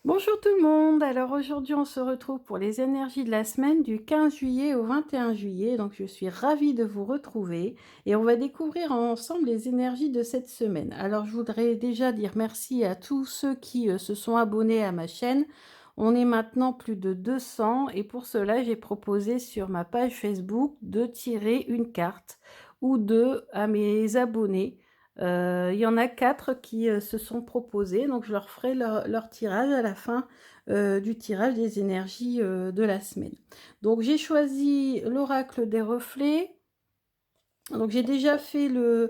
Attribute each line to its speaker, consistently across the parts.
Speaker 1: Bonjour tout le monde, alors aujourd'hui on se retrouve pour les énergies de la semaine du 15 juillet au 21 juillet, donc je suis ravie de vous retrouver et on va découvrir ensemble les énergies de cette semaine. Alors je voudrais déjà dire merci à tous ceux qui se sont abonnés à ma chaîne. On est maintenant plus de 200 et pour cela j'ai proposé sur ma page Facebook de tirer une carte ou deux à mes abonnés. Il y en a 4 qui, se sont proposés, donc je leur ferai leur tirage à la fin, du tirage des énergies, de la semaine. Donc j'ai choisi l'oracle des reflets. Donc j'ai déjà fait le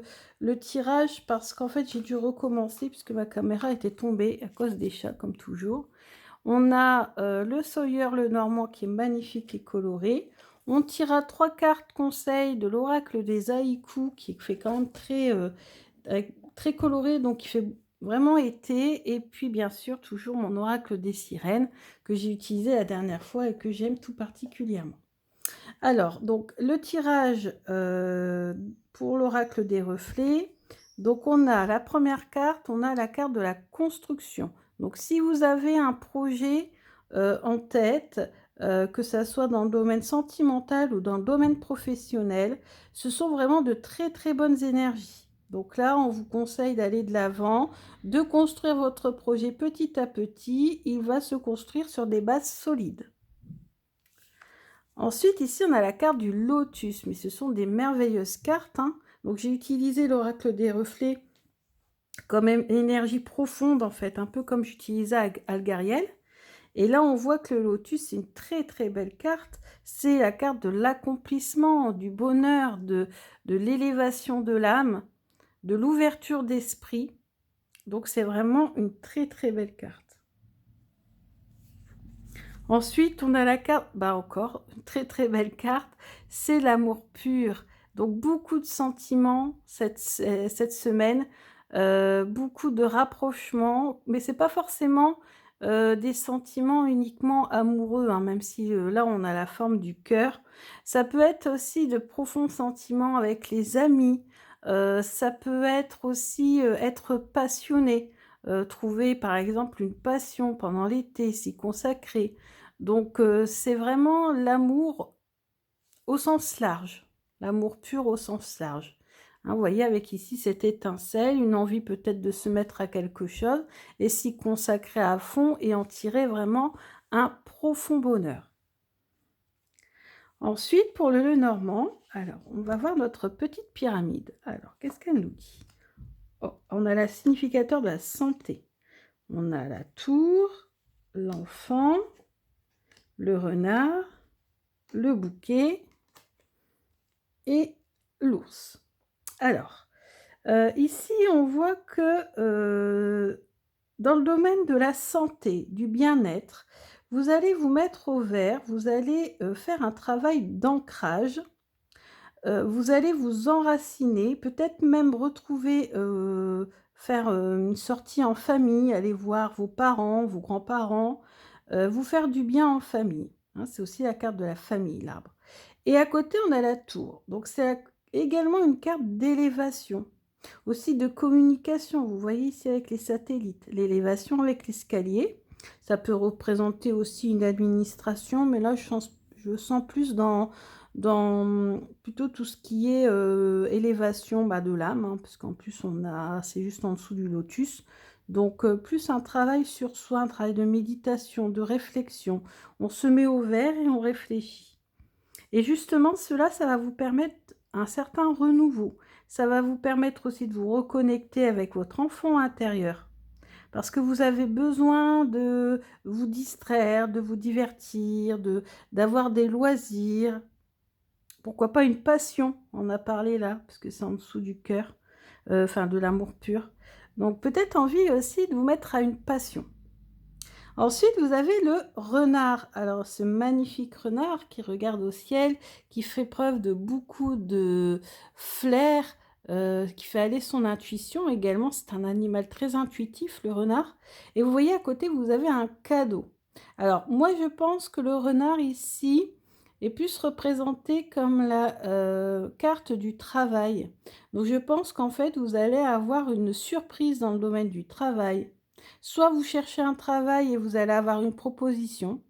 Speaker 1: tirage parce qu'en fait j'ai dû recommencer puisque ma caméra était tombée à cause des chats comme toujours. On a, le Sawyer le Normand qui est magnifique et coloré. On tira 3 cartes conseils de l'oracle des haïkus qui fait quand même très coloré, donc il fait vraiment été. Et puis bien sûr toujours mon oracle des sirènes que j'ai utilisé la dernière fois et que j'aime tout particulièrement. Alors donc le tirage pour l'oracle des reflets, donc on a la première carte, on a la carte de la construction. Donc si vous avez un projet en tête, que ça soit dans le domaine sentimental ou dans le domaine professionnel, ce sont vraiment de très très bonnes énergies. Donc là, on vous conseille d'aller de l'avant, de construire votre projet petit à petit. Il va se construire sur des bases solides. Ensuite, ici, on a la carte du lotus, mais ce sont des merveilleuses cartes, hein. Donc, j'ai utilisé l'oracle des reflets comme énergie profonde, en fait, un peu comme j'utilisais Algariel. Et là, on voit que le lotus, c'est une très, très belle carte. C'est la carte de l'accomplissement, du bonheur, de l'élévation de l'âme, de l'ouverture d'esprit. Donc, c'est vraiment une très, très belle carte. Ensuite, on a la carte, bah encore, une très très belle carte, c'est l'amour pur. Donc beaucoup de sentiments cette semaine, beaucoup de rapprochements, mais c'est pas forcément des sentiments uniquement amoureux, hein, même si là on a la forme du cœur. Ça peut être aussi de profonds sentiments avec les amis, ça peut être aussi être passionné, trouver par exemple une passion pendant l'été, s'y consacrer. Donc, c'est vraiment l'amour au sens large, l'amour pur au sens large. Hein, vous voyez avec ici cette étincelle, une envie peut-être de se mettre à quelque chose et s'y consacrer à fond et en tirer vraiment un profond bonheur. Ensuite, pour le Lenormand, alors on va voir notre petite pyramide. Alors, qu'est-ce qu'elle nous dit? Oh, on a la significateur de la santé. On a la tour, l'enfant, le renard, le bouquet et l'ours. Alors, ici, on voit que dans le domaine de la santé, du bien-être, vous allez vous mettre au vert, vous allez faire un travail d'ancrage, vous allez vous enraciner, peut-être même retrouver, faire une sortie en famille, aller voir vos parents, vos grands-parents, vous faire du bien en famille. Hein, c'est aussi la carte de la famille, l'arbre. Et à côté, on a la tour. Donc, c'est également une carte d'élévation, aussi de communication. Vous voyez ici avec les satellites, l'élévation avec l'escalier. Ça peut représenter aussi une administration, mais là, je sens plus dans plutôt tout ce qui est élévation de l'âme, hein, parce qu'en plus, c'est juste en dessous du lotus. Donc, plus un travail sur soi, un travail de méditation, de réflexion. On se met au vert et on réfléchit. Et justement, cela, ça va vous permettre un certain renouveau. Ça va vous permettre aussi de vous reconnecter avec votre enfant intérieur. Parce que vous avez besoin de vous distraire, de vous divertir, d'avoir des loisirs. Pourquoi pas une passion? On a parlé là, parce que c'est en dessous du cœur, enfin de l'amour pur. Donc peut-être envie aussi de vous mettre à une passion. Ensuite, vous avez le renard. Alors, ce magnifique renard qui regarde au ciel, qui fait preuve de beaucoup de flair, qui fait aller son intuition également. C'est un animal très intuitif, le renard. Et vous voyez à côté, vous avez un cadeau. Alors, moi, je pense que le renard ici est plus représenté comme la carte du travail. Donc, je pense qu'en fait, vous allez avoir une surprise dans le domaine du travail. Soit vous cherchez un travail et vous allez avoir une proposition,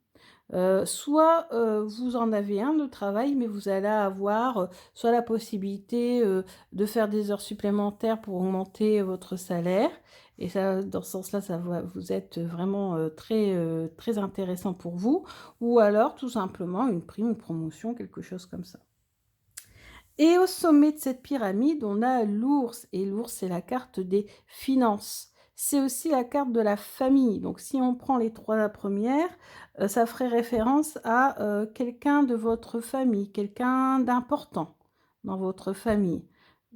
Speaker 1: soit, vous en avez un de travail, mais vous allez avoir, soit la possibilité, de faire des heures supplémentaires pour augmenter votre salaire et ça, dans ce sens-là, ça va vous être vraiment, très intéressant pour vous ou alors tout simplement une prime, une promotion, quelque chose comme ça. Et au sommet de cette pyramide, on a l'ours et l'ours, c'est la carte des finances. C'est aussi la carte de la famille. Donc si on prend les 3 premières, ça ferait référence à, quelqu'un de votre famille, quelqu'un d'important dans votre famille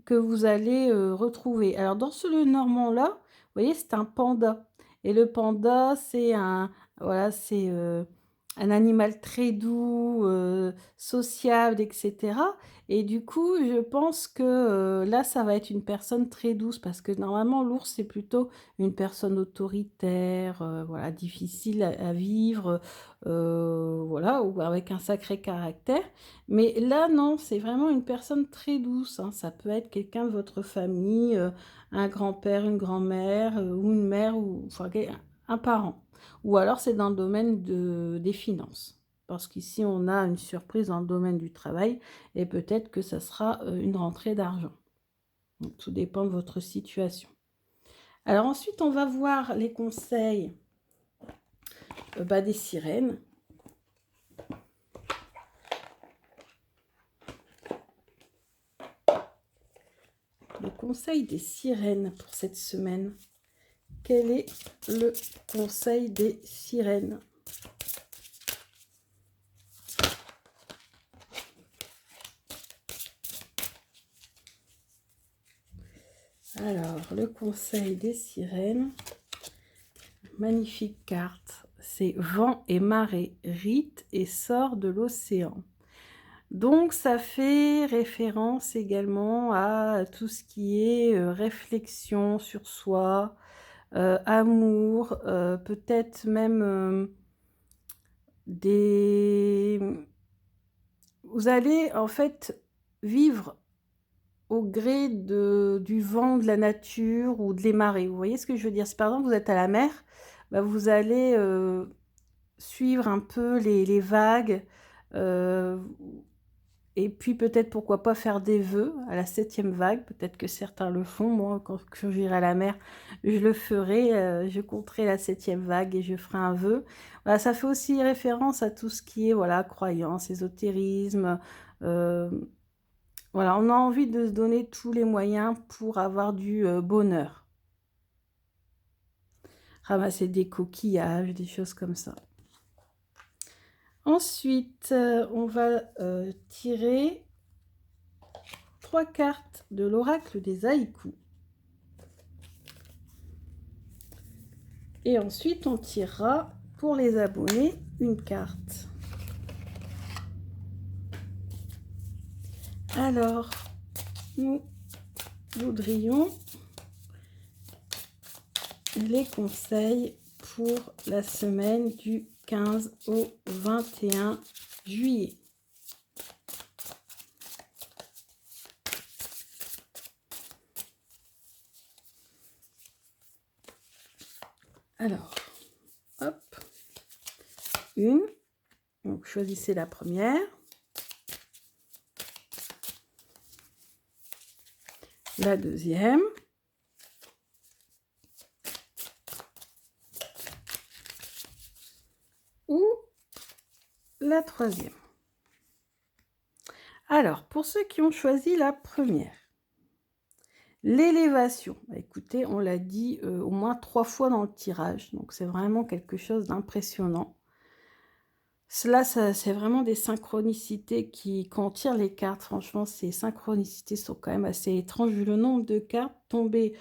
Speaker 1: que vous allez, retrouver. Alors dans ce Lenormand-là, vous voyez, c'est un panda et le panda, c'est un voilà, c'est, un animal très doux, sociable et cetera et du coup, je pense que, là, ça va être une personne très douce parce que normalement l'ours, c'est plutôt une personne autoritaire, voilà, difficile à vivre, voilà, ou avec un sacré caractère. Mais là, non, c'est vraiment une personne très douce, hein. Ça peut être quelqu'un de votre famille, un grand-père, une grand-mère, ou une mère ou enfin un parent. Ou alors c'est dans le domaine des finances. Parce qu'ici, on a une surprise dans le domaine du travail et peut-être que ça sera, une rentrée d'argent. Donc tout dépend de votre situation. Alors ensuite, on va voir les conseils, des sirènes. Le conseil des sirènes pour cette semaine. Quel est le conseil des sirènes? Alors, le conseil des sirènes, magnifique carte, c'est vent et marée, rite et sort de l'océan. Donc ça fait référence également à tout ce qui est, réflexion sur soi, amour, peut-être même, des vous allez en fait vivre au gré du vent, de la nature ou de les marées. Vous voyez ce que je veux dire? Si par exemple vous êtes à la mer, bah, vous allez, suivre un peu les vagues, heu et puis peut-être pourquoi pas faire des vœux à la 7e vague, peut-être que certains le font. Moi, quand j'irai à la mer, je le ferai, je compterai la 7e vague et je ferai un vœu. Voilà, ça fait aussi référence à tout ce qui est, voilà, croyance, ésotérisme, hem, voilà, on a envie de se donner tous les moyens pour avoir du, bonheur. Ramasser des coquillages, des choses comme ça. Ensuite, on va, tirer 3 cartes de l'oracle des haïkus. Et ensuite, on tirera pour les abonnés une carte. Alors, nous voudrions les conseils pour la semaine du 15 au 21 juillet. Alors, hop, une. Donc, choisissez la première. La deuxième. Ou la troisième. Alors, pour ceux qui ont choisi la première, l'élévation. Bah, écoutez, on l'a dit au moins 3 fois dans le tirage, donc c'est vraiment quelque chose d'impressionnant. Cela, c'est vraiment des synchronicités qui quand on tire les cartes, franchement, ces synchronicités sont quand même assez étranges vu le nombre de cartes tombées,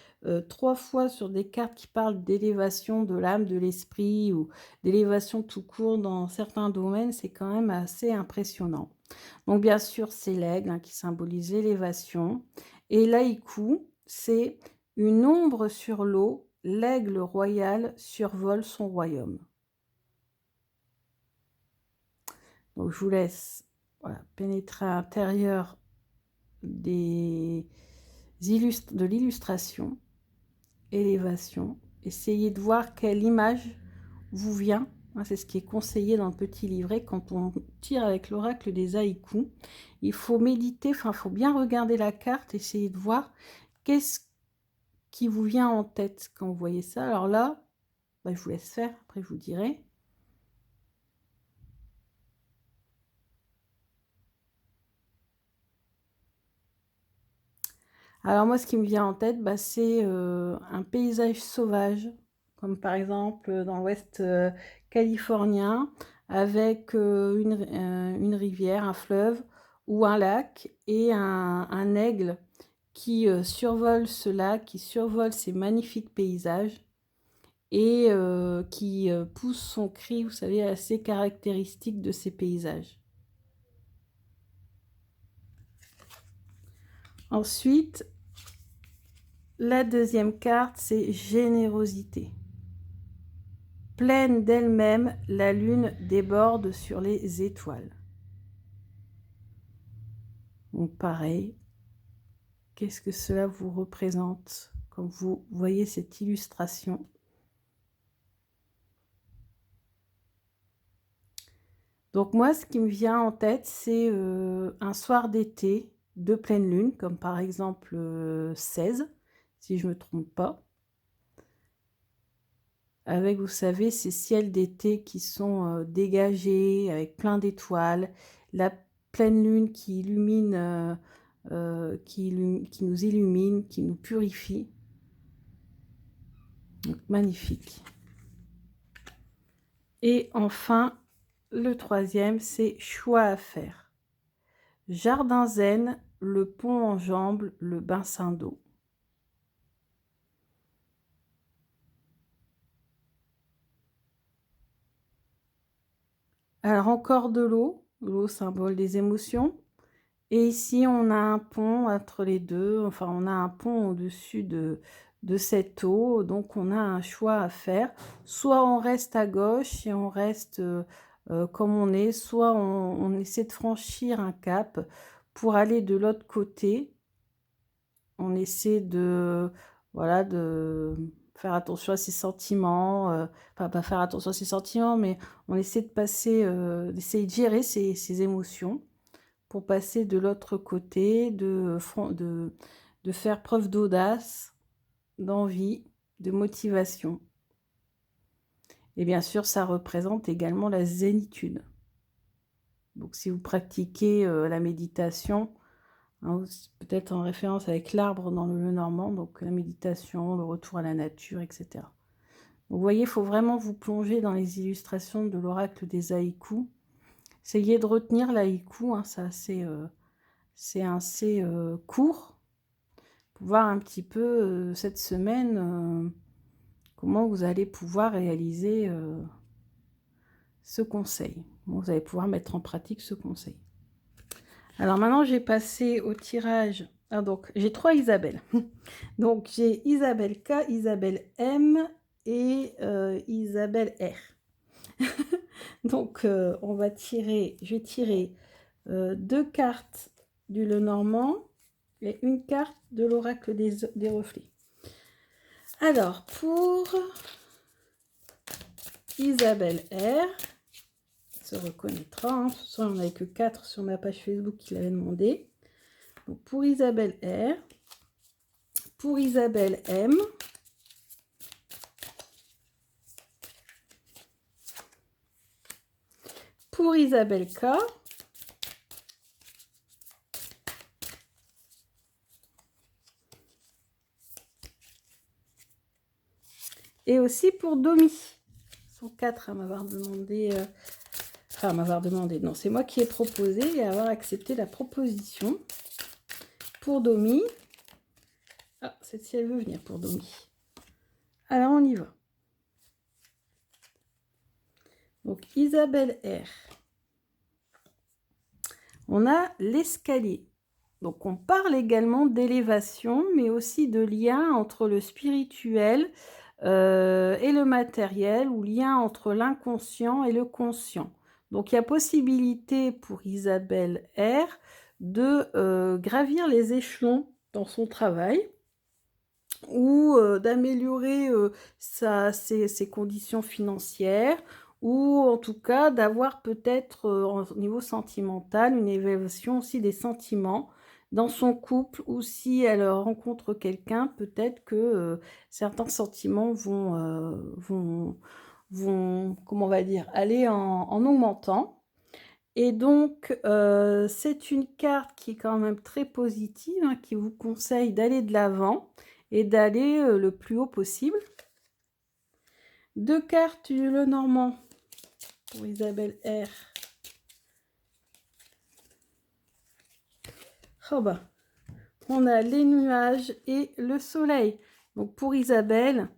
Speaker 1: 3 fois sur des cartes qui parlent d'élévation de l'âme, de l'esprit ou d'élévation tout court dans certains domaines, c'est quand même assez impressionnant. Donc bien sûr, c'est l'aigle, hein, qui symbolise l'élévation et l'haïku, c'est une ombre sur l'eau, l'aigle royal survole son royaume. Donc je vous laisse, voilà, pénétrer à l'intérieur de l'illustration, élévation essayez de voir quelle image vous vient. C'est ce qui est conseillé dans le petit livret quand on tire avec l'oracle des haïkus. Il faut méditer, enfin, il faut bien regarder la carte, essayer de voir qu'est-ce qui vous vient en tête quand vous voyez ça. Alors là, je vous laisse faire, après je vous dirai. Alors moi, ce qui me vient en tête, c'est un paysage sauvage, comme par exemple dans l'ouest californien, avec une rivière, un fleuve ou un lac, et un aigle qui survole ce lac, qui survole ces magnifiques paysages, et qui pousse son cri, vous savez, assez caractéristique de ces paysages. Ensuite, la deuxième carte, c'est générosité. Pleine d'elle-même, la lune déborde sur les étoiles. Donc pareil, qu'est-ce que cela vous représente quand vous voyez cette illustration? Donc moi, ce qui me vient en tête, c'est un soir d'été de pleine lune, comme par exemple 16, si je ne me trompe pas. Avec, vous savez, ces ciels d'été qui sont dégagés, avec plein d'étoiles, la pleine lune qui illumine, qui nous illumine, qui nous purifie. Donc, magnifique. Et enfin, le troisième, c'est choix à faire. Jardin zen, le pont enjambe le bassin d'eau. Alors encore de l'eau symbole des émotions. Et ici, on a un pont entre les deux, enfin on a un pont au-dessus de cette eau, donc on a un choix à faire. Soit on reste à gauche et on reste comme on est, soit on essaie de franchir un cap pour aller de l'autre côté. On essaie de, voilà, de faire attention à ses sentiments, enfin pas faire attention à ses sentiments, mais on essaie de passer, d'essayer de gérer ses émotions pour passer de l'autre côté, de faire preuve d'audace, d'envie, de motivation. Et bien sûr, ça représente également la zénitude. Donc si vous pratiquez la méditation, hein, peut-être en référence avec l'arbre dans le Normand, donc la méditation, le retour à la nature, etc. Donc, vous voyez, il faut vraiment vous plonger dans les illustrations de l'oracle des haïkus. Essayez de retenir l'haïku, hein, c'est assez court, pour voir un petit peu cette semaine comment vous allez pouvoir réaliser ce conseil. Bon, vous allez pouvoir mettre en pratique ce conseil. Alors maintenant, j'ai passé au tirage. Ah, donc, j'ai 3 Isabelle. Donc, j'ai Isabelle K, Isabelle M et Isabelle R. Donc, on va tirer, je vais tirer 2 cartes du Lenormand et une carte de l'oracle des reflets. Alors, pour Isabelle R, se reconnaîtra, hein, ce on n'avait que 4 sur ma page Facebook qui l'avait demandé. Donc, pour Isabelle R, pour Isabelle M, pour Isabelle K, et aussi pour Domi. Ils sont 4 à m'avoir demandé, enfin à m'avoir demandé, non, c'est moi qui ai proposé et avoir accepté la proposition pour Domi. Ah, celle-ci, elle veut venir pour Domi. Alors, on y va. Donc, Isabelle R. On a l'escalier. Donc, on parle également d'élévation, mais aussi de lien entre le spirituel et le matériel, ou lien entre l'inconscient et le conscient. Donc, il y a possibilité pour Isabelle R de gravir les échelons dans son travail. ou d'améliorer ses conditions financières, ou en tout cas d'avoir peut-être au niveau sentimental une évaluation aussi des sentiments dans son couple, ou si elle rencontre quelqu'un, peut-être que certains sentiments vont, comment on va dire, aller en augmentant. Et donc, c'est une carte qui est quand même très positive, hein, qui vous conseille d'aller de l'avant et d'aller le plus haut possible. 2 cartes du Lenormand pour Isabelle R. Oh bah, on a les nuages et le soleil. Donc pour Isabelle,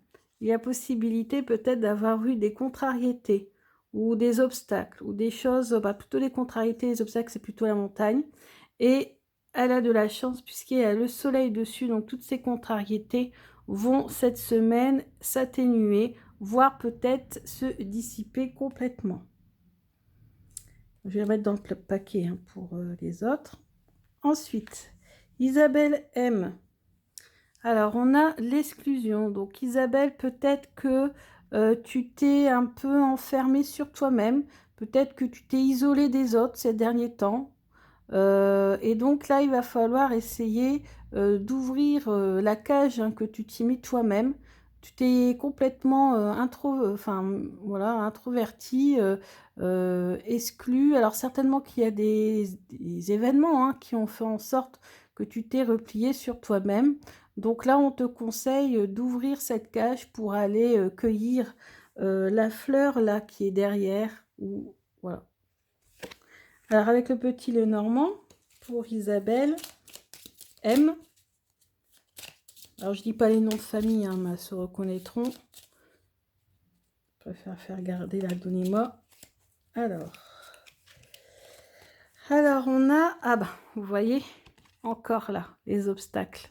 Speaker 1: il y a possibilité peut-être d'avoir eu des contrariétés ou des obstacles ou des choses, bah, plutôt les contrariétés, les obstacles, c'est plutôt la montagne. Et elle a de la chance puisqu'il y a le soleil dessus, donc toutes ces contrariétés vont cette semaine s'atténuer, voire peut-être se dissiper complètement. Je vais remettre dans le paquet, hein, pour les autres. Ensuite, Isabelle M. Alors, on a l'exclusion. Donc, Isabelle, peut-être que tu t'es un peu enfermée sur toi-même. Peut-être que tu t'es isolée des autres ces derniers temps. Et donc là, il va falloir essayer d'ouvrir la cage, hein, que tu t'y mets toi-même. Tu t'es complètement voilà, introverti, exclu. Alors certainement qu'il y a des événements, hein, qui ont fait en sorte que tu t'es replié sur toi-même. Donc là, on te conseille d'ouvrir cette cage pour aller cueillir la fleur là qui est derrière. Ou voilà. Alors avec le petit Lenormand, pour Isabelle M. Alors je dis pas les noms de famille, hein, mais elles se reconnaîtront. Je préfère faire garder la donnez-moi. Alors on a, ah bah vous voyez, encore là, les obstacles.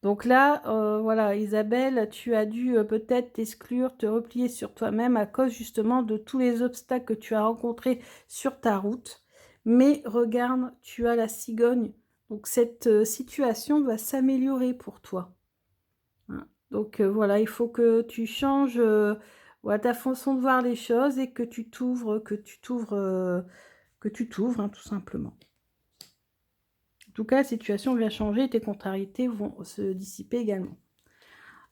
Speaker 1: Donc là, voilà, Isabelle, tu as dû peut-être t'exclure, te replier sur toi-même à cause justement de tous les obstacles que tu as rencontrés sur ta route. Mais regarde, tu as la cigogne. Donc cette situation va s'améliorer pour toi. Hein. Donc voilà, il faut que tu changes voilà, ta façon de voir les choses et que tu t'ouvres, hein, tout simplement. En tout cas, la situation va changer et tes contrariétés vont se dissiper également.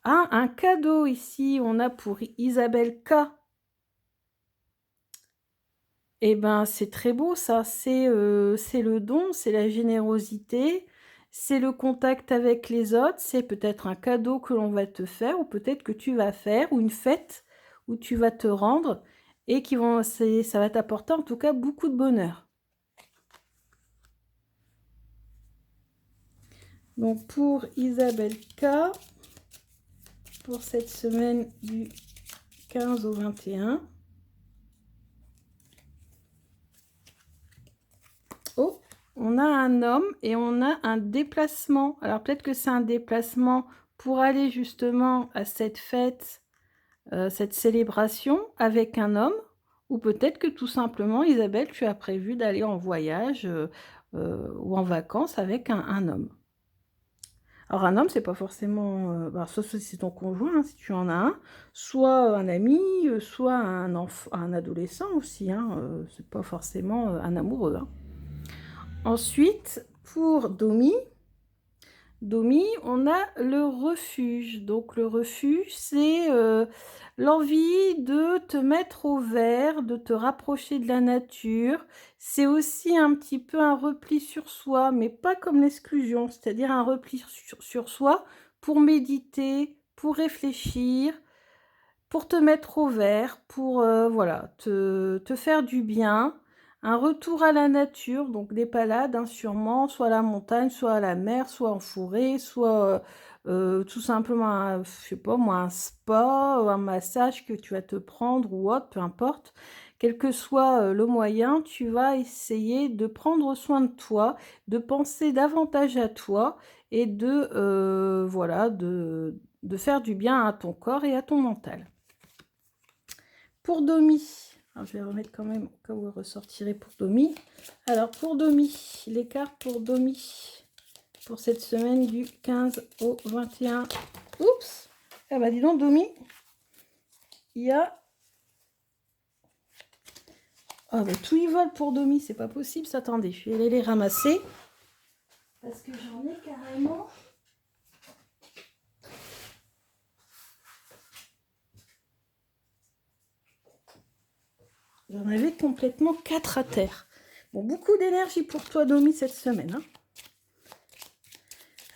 Speaker 1: Ah, un cadeau ici, on a pour Isabelle K. Eh ben, c'est très beau ça, c'est le don, c'est la générosité, c'est le contact avec les autres, c'est peut-être un cadeau que l'on va te faire ou peut-être que tu vas faire, ou une fête où tu vas te rendre et ça va t'apporter en tout cas beaucoup de bonheur. Donc pour Isabelle K, pour cette semaine du 15 au 21. Oh, on a un homme et on a un déplacement. Alors peut-être que c'est un déplacement pour aller justement à cette fête, cette célébration avec un homme, ou peut-être que tout simplement, Isabelle, tu as prévu d'aller en voyage ou en vacances avec un homme. Alors un homme, c'est pas forcément, soit c'est ton conjoint, hein, si tu en as un, soit un ami, soit un enfant, un adolescent aussi, hein, c'est pas forcément un amoureux, hein. Ensuite, pour Domi, on a le refuge. Donc le refuge, c'est l'envie de te mettre au vert, de te rapprocher de la nature. C'est aussi un petit peu un repli sur soi, mais pas comme l'exclusion, c'est-à-dire un repli sur soi pour méditer, pour réfléchir, pour te mettre au vert, pour voilà, te faire du bien. Un retour à la nature, donc des balades, hein, sûrement, soit à la montagne, soit à la mer, soit en forêt, soit tout simplement, je sais pas moi, un spa, un massage que tu vas te prendre ou autre, peu importe. Quel que soit le moyen, tu vas essayer de prendre soin de toi, de penser davantage à toi et voilà, de faire du bien à ton corps et à ton mental. Pour Domi, alors je vais remettre quand même au cas où vous ressortirez pour Domi. Alors pour Domi, les cartes pour Domi, pour cette semaine du 15 au 21. Oups. Ah bah dis donc, Domi, il y a... Ah bah tout y vole pour Domi, c'est pas possible. Attendez, je vais aller les ramasser. Parce que j'en ai carrément... J'en avais complètement 4 à terre. Bon, beaucoup d'énergie pour toi, Domi, cette semaine. Hein.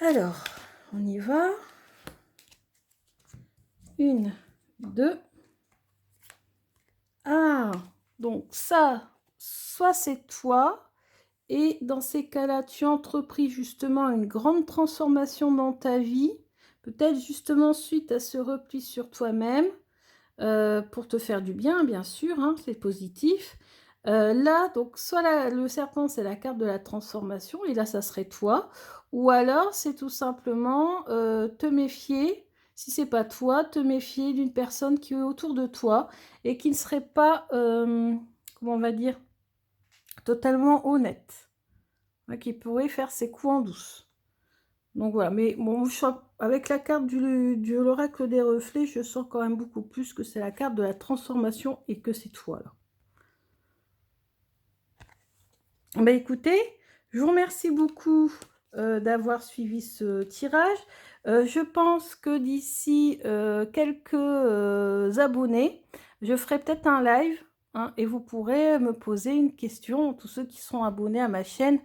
Speaker 1: Alors, on y va. 1, 2. Ah, donc ça, soit c'est toi, et dans ces cas-là, tu as entrepris justement une grande transformation dans ta vie, peut-être justement suite à ce repli sur toi-même, pour te faire du bien, bien sûr, hein, c'est positif. Là, donc, soit le serpent, c'est la carte de la transformation, et là, ça serait toi. Ou alors, c'est tout simplement te méfier, si c'est pas toi, te méfier d'une personne qui est autour de toi et qui ne serait pas, comment on va dire, totalement honnête, hein, qui pourrait faire ses coups en douce. Donc voilà, mais bon, avec la carte de l'oracle des reflets, je sens quand même beaucoup plus que c'est la carte de la transformation et que c'est toi là. Bah écoutez, je vous remercie beaucoup d'avoir suivi ce tirage. Je pense que d'ici quelques abonnés, je ferai peut-être un live, hein, et vous pourrez me poser une question. Tous ceux qui sont abonnés à ma chaîne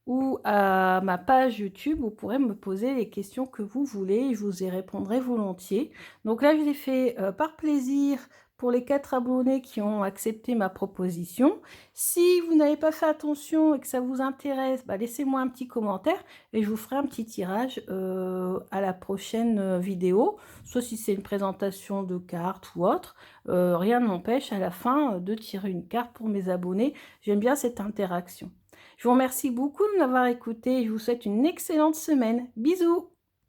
Speaker 1: ou à ma page YouTube, vous pourrez me poser les questions que vous voulez et je vous y répondrai volontiers. Donc là, je l'ai fait par plaisir pour les 4 abonnés qui ont accepté ma proposition. Si vous n'avez pas fait attention et que ça vous intéresse, bah laissez-moi un petit commentaire et je vous ferai un petit tirage à la prochaine vidéo, soit si c'est une présentation de cartes ou autre. Rien ne m'empêche à la fin de tirer une carte pour mes abonnés. J'aime bien cette interaction. Je vous remercie beaucoup de m'avoir écouté et je vous souhaite une excellente semaine. Bisous!